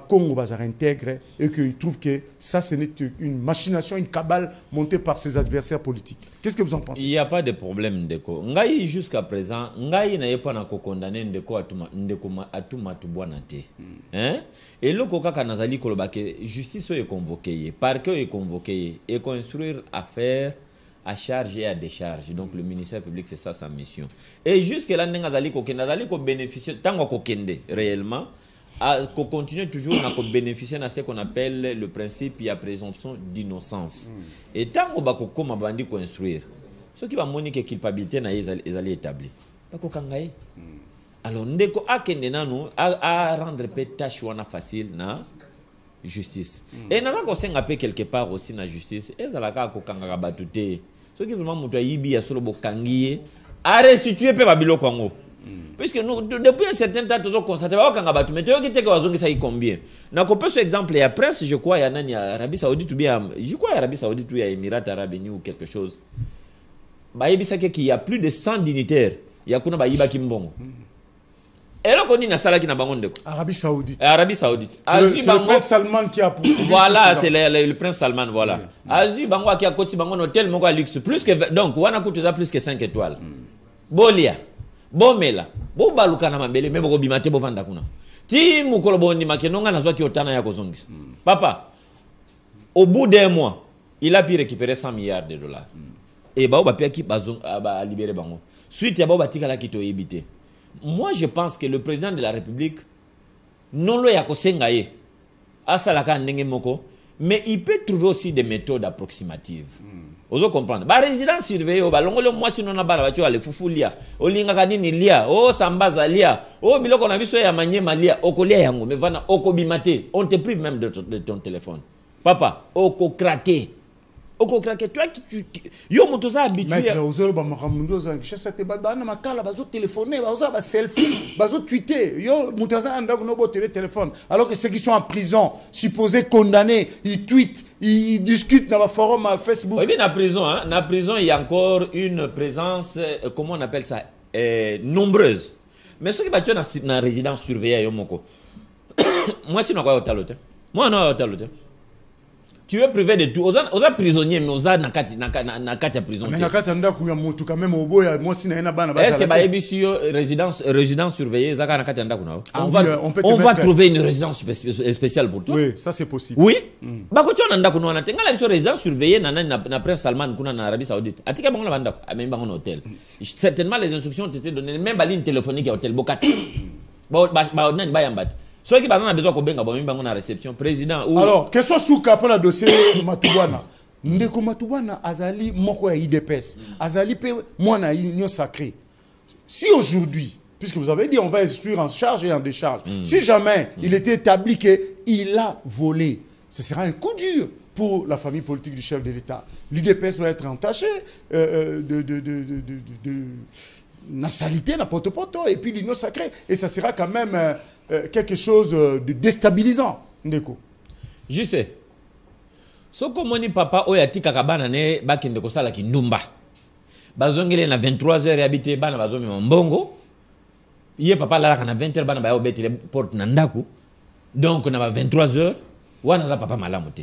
Congo va intègre et qu'ils trouvent que ça, ce n'est une machination, une cabale montée par ses adversaires politiques. Qu'est-ce que vous en pensez? Il n'y a pas de problème, Ndeko. Ngai, jusqu'à présent, Ngai n'a pas condamné Ndeko Atuma Tubouanate. Et le Kokaka Nazali Kolobake, justice est convoquée, parquet est convoqué, et construire affaire à charge et à décharge. Donc le ministère public, c'est ça sa mission. Et jusque-là, Nazali ko bénéficier, tant qu'on réellement, qu'on continue toujours à bénéficier de ce qu'on appelle le principe de présomption d'innocence. Et tant qu'on va construire, ce qui va moniquer culpabilité, ils allaient établir. Alors, ndeko akende nanu à rendre tâche facile na justice. Et nous avons quelque part aussi na justice. Et ça la ko kanga batute. Ce qui vraiment mutu yibi ya solo bokangiye à restituer pe babilo Congo. Puisque nous, depuis un certain temps, nous avons constaté que combien. Nous avons ce exemple, il y a Prince, je crois, il y a Arabie Saoudite ou bien, je crois, Arabie Saoudite ou il y a Émirats Arabes Unis ou quelque chose. Il y a plus de 100 dignitaires. Il y a Baïba Kimbongo. Et là, on dit que Bangonde. Arabie Saoudite. Arabie Saoudite. C'est le prince Salman qui a poursuivi. Voilà, c'est le prince Salman, voilà. Azi Bango qui a côté Bango hôtel Mongo luxe. Plus que, donc, on a coûté plus que 5 étoiles. Bolia. Bomela. Bo baluka na mambele même ko bimate bo vanda kuna. Ti mukolo bondi makenonga na zwa ki otana ya kozongisa. Papa, au bout d'un mois, il a pu récupérer 100 milliards de dollars. Et ba pia ki bazong ba libérer bango. Suite ya ba tika la kito ebité. Moi je pense que le président de la République non lo ya kosenga ye. Asala ka ndenge moko, mais il peut trouver aussi des méthodes approximatives. Vous comprenez? Ba résidence surveillée, ba longolo moi sinon na bara bacho ale fufulia. Olinga kanini lia, o sambaza lia, o biloko na biso ya manyema lia, okolia yango, mais vana okobimate, on te prive même de ton téléphone. Papa, oko craquer. Oko craquer, toi qui yo motoza habitué. Maître ozolo ba makamundo za kishasa te ba na makala bazo téléphoner, bazo ba selfie, bazo tweeter. Yo motoza anda ko bo téléphone. Alors que ceux qui sont en prison, supposés condamnés, ils tweetent, ils discutent dans le forum Facebook. Oui, mais dans la prison, il y a encore une présence, comment on appelle ça, nombreuse. Mais ceux qui battent dans la résidence surveillée, moi, c'est quoi au talote? Moi, non, au talote. Tu es privé de tout. Aux prisonniers, mais aux na prison. Mais nakati anda kuya moto quand même au boya moi si na ena bana est-ce que ba ebisio résidence surveillée zaka nakati anda kuna? On va trouver une résidence spéciale pour toi. Oui, ça c'est possible. Oui. Ba ko tona anda kuna na tengala biso résidence surveillée na prince Salman kuna na Arabie Saoudite. Atika bango na banda même bango hôtel. Certainement les instructions ont été données même ba ligne téléphonique à hôtel Bokata. Ba nani ba yambat. Ceux qui ont besoin de la réception, président. Ou... Alors, question sous pour le dossier Matubwana. Ndeko Matubwana, Azali, Moko et IDPS. Azali, moi, na union sacrée. Si aujourd'hui, puisque vous avez dit, on va instruire en charge et en décharge, si jamais il était établi qu'il a volé, ce sera un coup dur pour la famille politique du chef de l'État. L'IDPS va être entaché de nationalité, n'importe quoi, et puis l'union sacrée. Et ça sera quand même quelque chose de déstabilisant, Ndeko. Je sais. Ce que mon papa, oyati kakabana ne bakende ko sala kindumba. Bazongele na 23h habité bana bazomi mbongo. Yé papa la na 20h bana ba obeti les porte na ndaku. Donc na ba 23h wana za papa malamu te.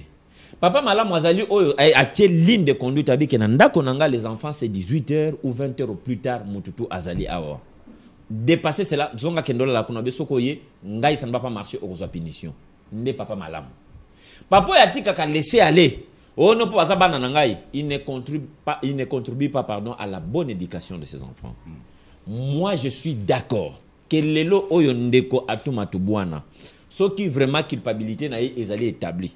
Papa malamu azali oyo a ligne de conduite abike na ndako nanga les enfants c'est 18h ou 20h au plus tard mututu azali awa. Dépasser cela, zonga kendola la kunabe sokoye ngai ça ne va pas marcher au reçoit punition. Ne papa malamu. Papa yatika ka laisser aller. Oh non pas bana ngai, il ne contribue pas pardon à la bonne éducation de ses enfants. Moi je suis d'accord que lelo oyo ndeko atuma tubwana. Ce qui vraiment culpabilité na ezali établi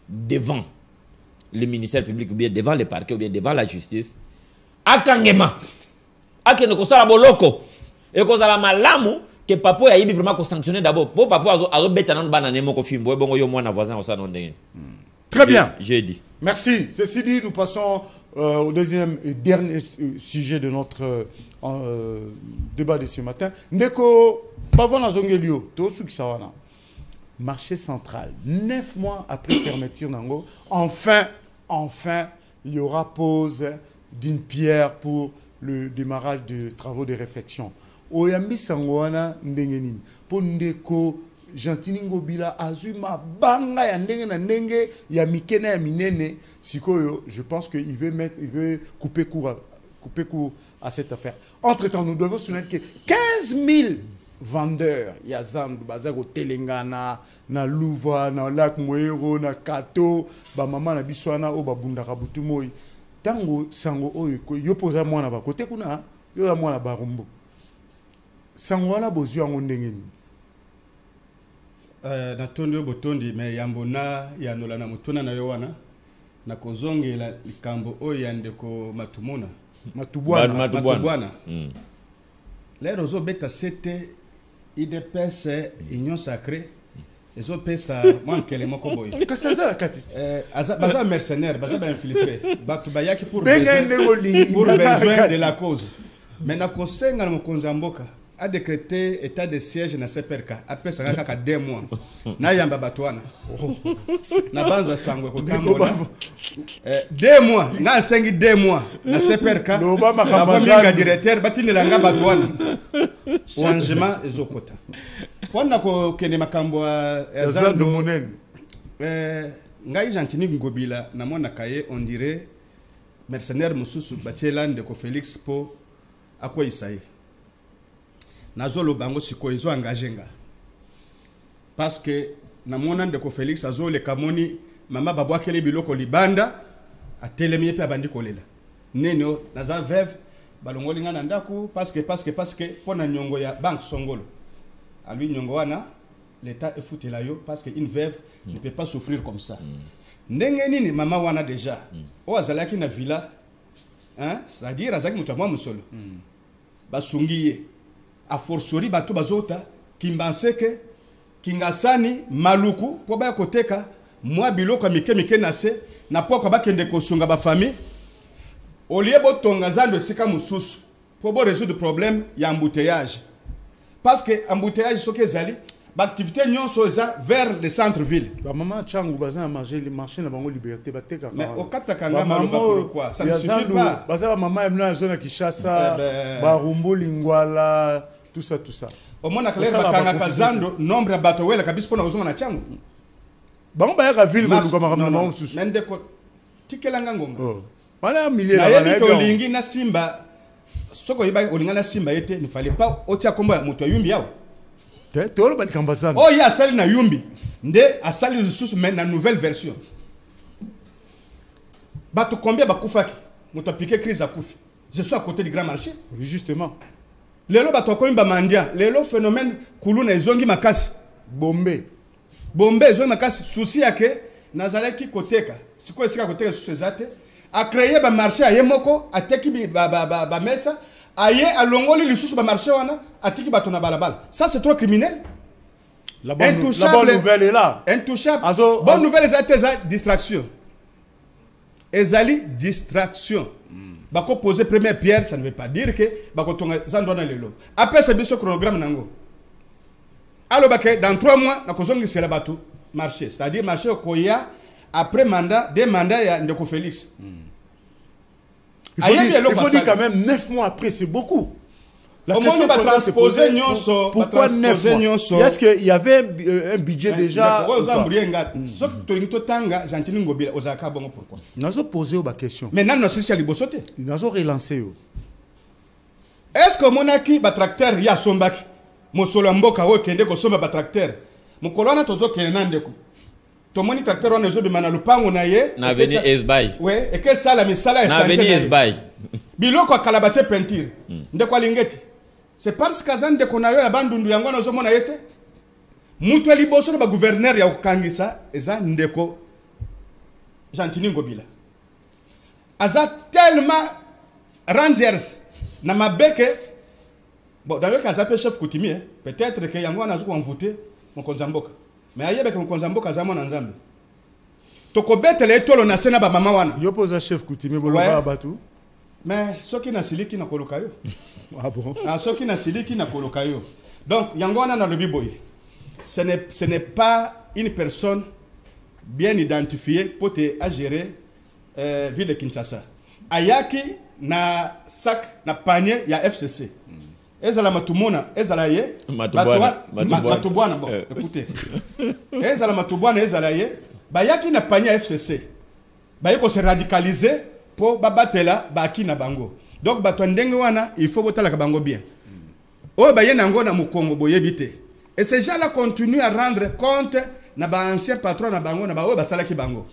devant le ministère public ou bien devant le parquet ou bien devant la justice. Akangema. Akene ko sala boloko. Et que ça la malamu que papa a vraiment ko sanctionner d'abord. Pour papa a beta nan banane moko fimbo bongo yo mwana voisin ça non ndenge. Très bien. J'ai dit. Merci. Ceci dit, nous passons au deuxième et dernier sujet de notre débat de ce matin. Ndeko Bavana Zongelio, Tosuki Sawana. Marché central. 9 mois après fermeture Nango, enfin, il y aura pose d'une pierre pour le démarrage de travaux de réflexion. Oyambi Sangwana Ndengenin. Pour Ndeko Gentini Ngobila azuma banga ya ndenge na ndenge ya mikena ya minene sikoyo. Je pense qu'il veut couper court à cette affaire. Entre-temps, nous devons souligner que 15 000 vendeurs ya zandu bazako telengana na Louva na Lac Moero na Kato ba mama na biswana o babundaka butu moi tango sango oyo yo poza mwana ba kote kuna yo ya mwana ba rumbo sango wana bozu yango ndenge ni na tondo botondi me yambona ya nola na mutuna na yo wana na kozongela likambo oyo ya ndeko matubwana lero zo beta sete IDPS Union Sacrée ezo pesa mwankele moko boy kasaza kati baza mercenaire baza ba infiltré batu bayaki pour besoin de la cause mais na kosenga na mokonza mboka a décrété état de siège na Seperka apesa kaka 2 mois na yamba batwana na banza sangwe ko tambola 2 mois na sengi 2 mois na Seperka ba directeur batinelanga batwana changement ezokota pona ko kene makambo ya zando monene ngai Gentini Ngobila na mona kaye on dirait mercenaire mususu bachelande ko Félix po akwa isaye nazolo bango siko izo engagenga parce que na mona ndeko Félix azole kamoni mama babwakele biloko libanda atelemi pe abandi kolela neno naza veuve balongoli ngana ndaku parce que pona nyongo ya banque songolo à lui nyongo wana l'état est foutu là yo parce que une veuve ne peut pas souffrir comme ça ndenge nini mama wana déjà o azalaki na villa hein c'est-à-dire azaki mutamwa musolo basungiye a fortiori bato bazota kimbanseke kingasani maluku po ba koteka mwa biloko mike nase na poko bakende kosunga ba famille au lieu botonga zando sika mususu po bo résoudre problème ya embouteillage parce que embouteillage soke zali ba activité nyonso za vers le centre ville ba maman changu bazana manger le marché na bango liberté bateka mais au katakanga maluba pourquoi ça ne suffit pas bazana maman emna zona Kishasa ba rumbo lingwala tout ça au mona clair bakanga kazando nombre ya bato wela kabisa pona uzonga na changu bango ba ya ville ko kama maman susu mende ko tikelanga ngonga Voilà, milliers de olingi na simba soko yiba olinga na simba yete ne fallait pas otia kombo ya moto yumbi yao te olo ba kambazana oh ya asali na yumbi nde asali susu mais na nouvelle version bato combien bakufaki moto piqué crise akufi je suis à côté du grand marché oui justement lelo bato komba mandia lelo phénomène kuluna ezongi makasi bombe ezongi makasi souci yake nazalaki koteka siko esika koteka susezate a créé ba marché a yemoko a teki ba mesa aye alongoli lisusu ba marché wana atiki bato na balabala ça c'est trop criminel. La bonne nouvelle est là. Intouchable. Bonne nouvelle c'est distraction. Ezali distraction. Bako poser première pierre ça ne veut pas dire que bako tonga zando na lelo. Après ce biso chronogramme nango. Alors bake dans 3 mois na kozongi sela bato marché, c'est-à-dire marché koya après mandat, des mandats, il y a Ndeko Félix. Il faut dire quand même 9 mois après, c'est beaucoup. La question va transposer pourquoi 9 mois? Est-ce qu'il y avait un budget déjà? Nous avons posé la question. Maintenant, nous avons relancé. Est-ce que monaki tracteur ya sombaki? Mosolo mboka wo kende ko somba tracteur. Mokolona tozo kenandeko. Tomoni tracteur on ezo bimana lupango na ye na veni esbay ouais et que ça la misala est na veni esbay biloko akalabatie peinture ndeko alingeti c'est parce que azande ko na yo ya bandundu yango na zomona yete mutu liboso ba gouverneur ya kokangisa eza ndeko Gentini Ngobila aza tellement rangers na mabeke bon d'ailleurs kaza pe chef coutumier peut-être que yango na zo convoter mon konzamboka mais ayebe ke konzamboka za mona nzambe tokobetela etolo na sena ba mama wana yo posa chef coutumier boloba batu mais soki na siliki na koloka yo ah bon na soki na siliki na koloka yo donc yango wana na lobi boye ce n'est pas une personne bien identifiée pour te gérer ville de Kinshasa ayaki na sac na panier ya FCC ezala matumona ezala ye matubwana bon écoutez ezala matubwana ezala ye bayaki na panier FCC bayiko se radicaliser pour babatela baki na bango donc bato ndenge wana il faut botala ka bango bien o baye nango na mukongo boyebite et ces gens là continuent à rendre compte na ba ancien patron na bango na ba o basalaki bango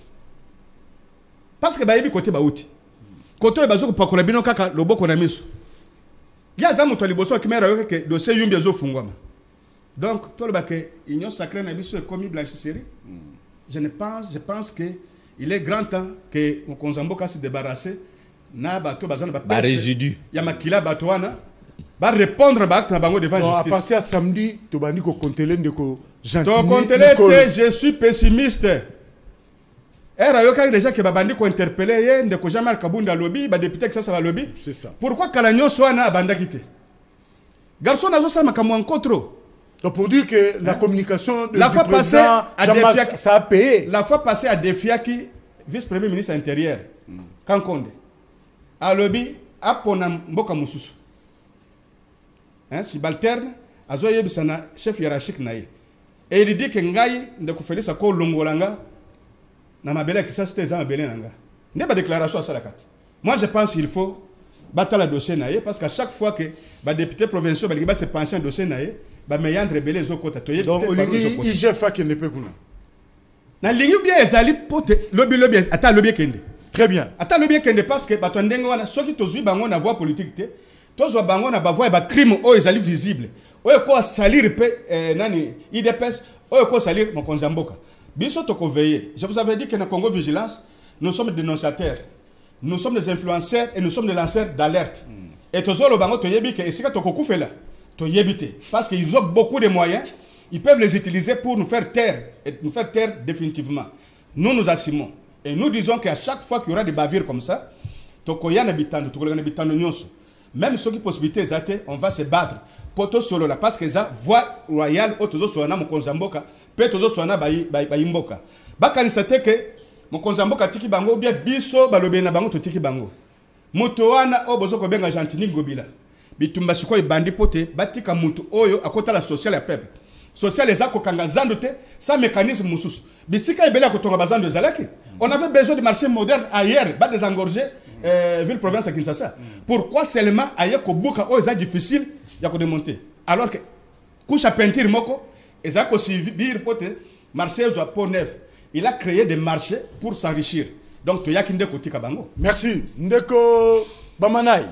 parce que bayebi côté bauti côté bazo ko pakola bino kaka loboko na miso ya zamu to liboso kimera yo ke dossier yumbi zo fungwama donc to le baké union sacrée na biso est commis blanchisserie je pense que il est grand temps que Mokonzamboka se débarrasser na bato bazana ba résidu ya makila bato wana ba répondre ba na bango devant justice. À partir de samedi to bandi ko kontele ndeko Gentini. To kontele te je suis pessimiste. Era yo ka déjà que ba bandi ko interpeller ye ndeko Jean-Marc Kabunda lobby ba député que ça va lobby. C'est ça. Pourquoi Kalanyo soit na banda quitté? Garçon nazo sama kamo encore trop. Donc pour dire que la communication la fois passée à Defiaki, ça a payé. La fois passée à Defiaki, vice-premier ministre intérieur, Kankonde, à lobby, à Ponam Mboka Moussousou. Subalterne, à Zoye Bissana, chef hiérarchique naïe. Et il dit que Ngaï, de Koufeli Sako Longolanga, n'a ma belle qui ça c'était Zama Belenanga. N'est pas déclaration à Salakat. Moi je pense qu'il faut battre le dossier naïe parce qu'à chaque fois que les députés provinciaux va se pencher un dossier naïe, ba meyandre belé zo kota toye donc il IGF qui ne peut pas na lingi bien ezali pote lobby ata lobby kende très bien ata lobby kende parce que bato ndengo wana soki tozui bango na voie politique te tozwa bango na ba voie ba crime o ezali visible oyo ko salir pe nani IDPS oyo ko salir Mokonzamboka biso toko veiller je vous avais dit que na Congo Vigilance nous sommes des dénonciateurs nous sommes des influenceurs et nous sommes des lanceurs d'alerte et tozolo bango toyebi ke esika toko kufela parce qu'ils ont beaucoup de moyens, ils peuvent les utiliser pour nous faire taire, et nous faire taire définitivement. Nous assumons. Et nous disons qu'à chaque fois qu'il y aura des bavures comme ça, même ceux qui possibilité, on va se battre. Poto solo là, parce que ça, voie royale, otozo soana Mokonzamboka, petozo soana bayimboka. Bakani sate que Mokonzamboka tiki bango, bien biso balobena bango to tiki bango. Motoana obozo ko benga Gentini Ngobila. Bitumba siko ibandi pote batika mutu oyo akota la social ya peuple social les ako kanga zando te sa mécanisme mususu bisika ibele akotonga bazando zalaki on avait besoin de marché moderne ailleurs ba désengorger ville province à Kinshasa pourquoi seulement ailleurs ko buka oyo za difficile ya ko démonter alors que couche à peinture moko ezako subir pote marché zo pont neuf il a créé des marchés pour s'enrichir donc to yakinde ko tika bango merci ndeko Bamanai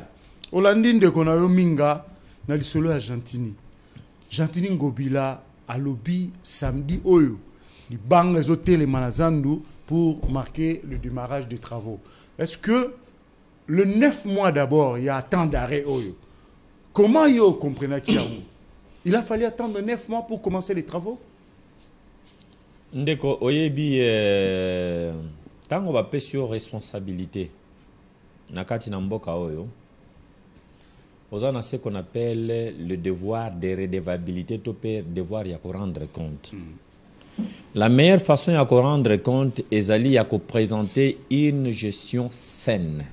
Olandi ndeko na yo minga na lisolo ya Gentini Ngobila alobi samedi oyo li bang les hôtels Manazandu pour marquer le démarrage des travaux. Est-ce que le 9 mois d'abord il y a temps d'arrêt oyo? Comment yo comprenez qu'il y a il a fallu attendre 9 mois pour commencer les travaux? Ndeko oyebi tango ba pesio responsabilité nakati na mboka oyo. On a ce qu'on appelle le devoir de redevabilité, devoir de rendre compte. La meilleure façon de rendre compte est de présenter une gestion saine.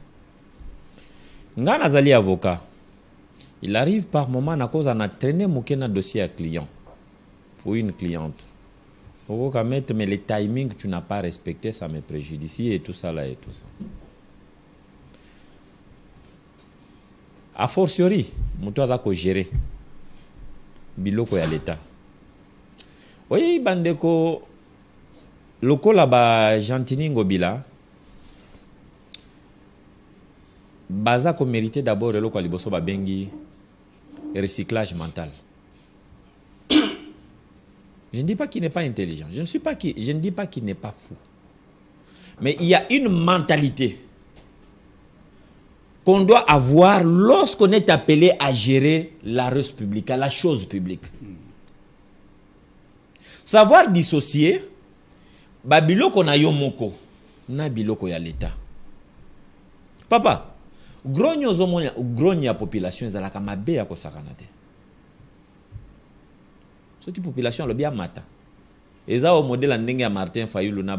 Ngana Zali avocat, il arrive par moment à cause de traîner un dossier à client ou une cliente. Faut mettre mais le timing que tu n'as pas respecté, ça me préjudicie et tout ça là et tout ça. A fortiori, mutu azako gérer biloko ya l'État. Oye bandeko lokola ba Gentini Ngobila baza ko mériter d'abord eloko liboso ba bengi recyclage mental. Je ne dis pas qu'il n'est pas intelligent, je ne dis pas qu'il n'est pas fou. Mais il y a une mentalité qu'on doit avoir lorsqu'on est appelé à gérer la res publique, la chose publique. Savoir dissocier, babiloko na yo moko, na biloko ya l'État. Papa, grogno zomonya, grogno population ezalaka mabe ya kosakana te. Ce qui population lo bien mata. Eza au modèle ndenge ya Martin Fayulu na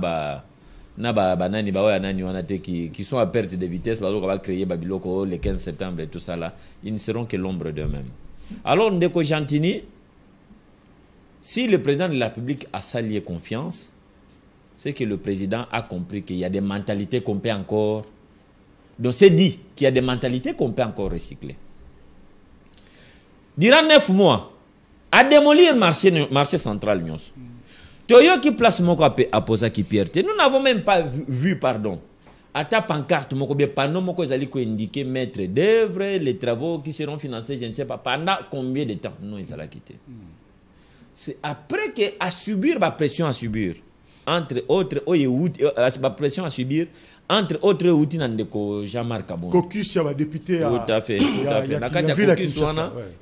banani ba nani wana te qui sont à perte de vitesse, va créer babiloko le 15 septembre et tout ça là, ils ne seront que l'ombre d'eux-mêmes. Alors, Ndeko Jantini, si le président de la République a s'allié confiance, c'est que le président a compris qu'il y a des mentalités qu'on peut encore... Donc, c'est dit qu'il y a des mentalités qu'on peut encore recycler. Durant 9 mois, à démolir le marché central, Toyo qui place mon copé à poser qui pierre. Nous n'avons même pas vu, pardon. À ta pancarte, mon copé, panneau, mon copé, indiquer maître d'œuvre, les travaux qui seront financés, je ne sais pas, pendant combien de temps. Non, ils allaient quitter. C'est après que à subir la pression à subir, entre autres, la pression à subir, entre autres outils de Jean-Marc Abon. Caucus, il y a député. Tout à fait, tout à fait.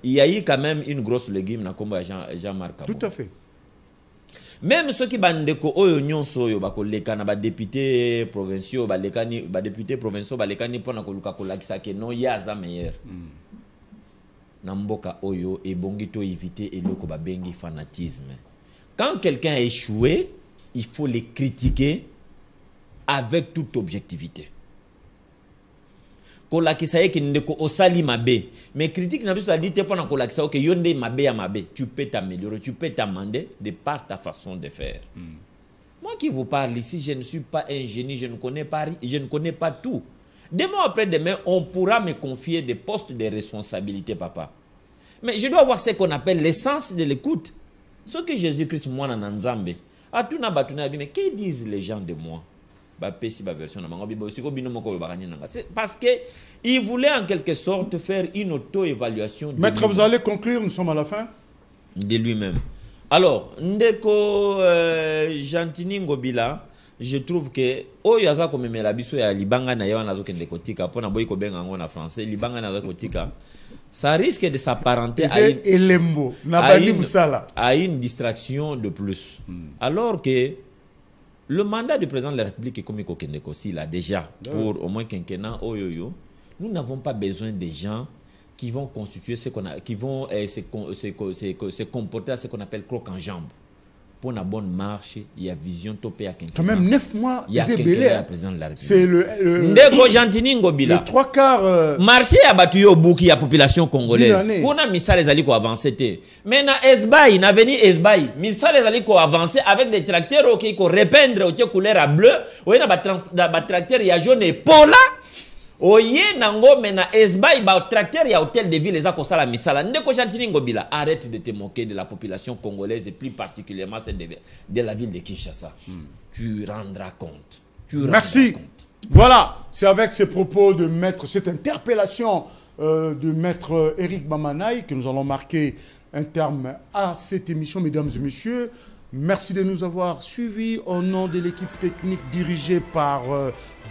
Il y a eu quand même une grosse légume comme Jean-Marc Abon. Tout à fait. Même ceux qui bandeko oyo nyonso yo bakoleka na ba députés provinciaux ba députés provinciaux balekani pona koluka kolakisa ke non yaza meilleur. Na mboka oyo et bongito éviter eloko ba bengi fanatisme. Quand quelqu'un a échoué, il faut les critiquer avec toute objectivité. Kolakisa yeke ndeko osali mabe, mais critique n'a pas dit te pona kolakisa ok yonde mabe ya mabe, tu peux t'améliorer, tu peux t'amender de par ta façon de faire. Moi qui vous parle ici, je ne suis pas un génie, je ne connais pas tout. Demain après demain, on pourra me confier des postes de responsabilité, papa. Mais je dois avoir ce qu'on appelle l'essence de l'écoute. Ce que Jésus-Christ moi nan Nzambe. Atuna batuna mais que disent les gens de moi? Parce qu'il voulait en quelque sorte faire une auto-évaluation. Maître, vous allez conclure, nous sommes à la fin. De lui-même. Alors, Ndeko Jantini Ngobila, je trouve que Oyaza comme Melabiso et Libanga Nayawa Nazoken de Kotika, pour Naboy Kobenga en français, Libanga Nazokotika, ça risque de s'apparenter à une distraction de plus. Alors que le mandat du président de la République est comme il là déjà pour au moins quinquennat nous n'avons pas besoin de gens qui vont constituer ce qu'on a, qui vont se comporter à ce qu'on appelle croc en jambe. Pour une bonne marche, il y a vision topée à quinquennat. Quand même 9 mois, il y a quinquennat président de la République. C'est le 3 quarts. Marché a battu au bouc la population congolaise. Pour na misa les alliés avancer. Mais na Esbaï, na veni Esbaï, misa les alliés avancer avec des tracteurs qui répandre au couleur à bleu. Oui na tracteur ya jaune et pola. Oye nango mena Esbaï ba tracteur ya hôtel de ville les a la misala. Ndeko Jantini Ngobila, arrête de te moquer de la population congolaise et plus particulièrement celle de la ville de Kinshasa. Tu rendras compte. Merci. Voilà, c'est avec ces propos de maître, cette interpellation de maître Eric Bamanaï que nous allons marquer un terme à cette émission, mesdames et messieurs. Merci de nous avoir suivis au nom de l'équipe technique dirigée par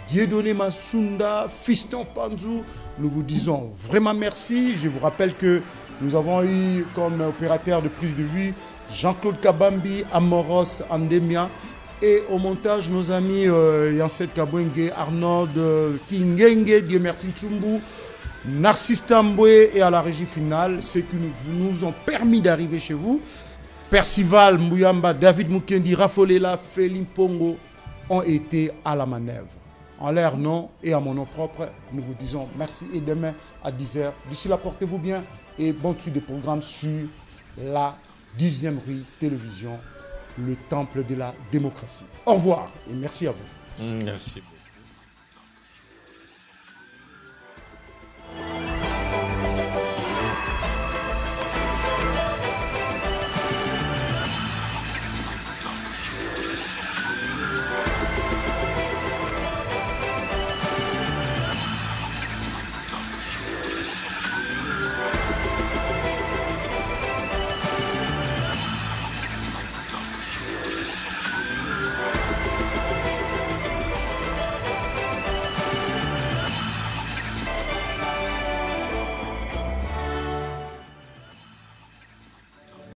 Dieudonné Masunda, Fiston Panzou. Nous vous disons vraiment merci. Je vous rappelle que nous avons eu comme opérateur de prise de vue Jean-Claude Kabambi, Amoros Andemia. Et au montage, nos amis Yanset Kabwenge, Arnaud Kingenge, Dieu merci Tsumbu, Narcisse Tamboué et à la régie finale, ceux qui nous ont permis d'arriver chez vous. Percival Mouyamba, David Mukendi, Rafolela, Félim Pongo ont été à la manœuvre. En leur nom et à mon nom propre, nous vous disons merci et demain à 10h. D'ici là, portez-vous bien et bon suite de programme sur la 10e rue télévision, le temple de la démocratie. Au revoir et merci à vous. Merci.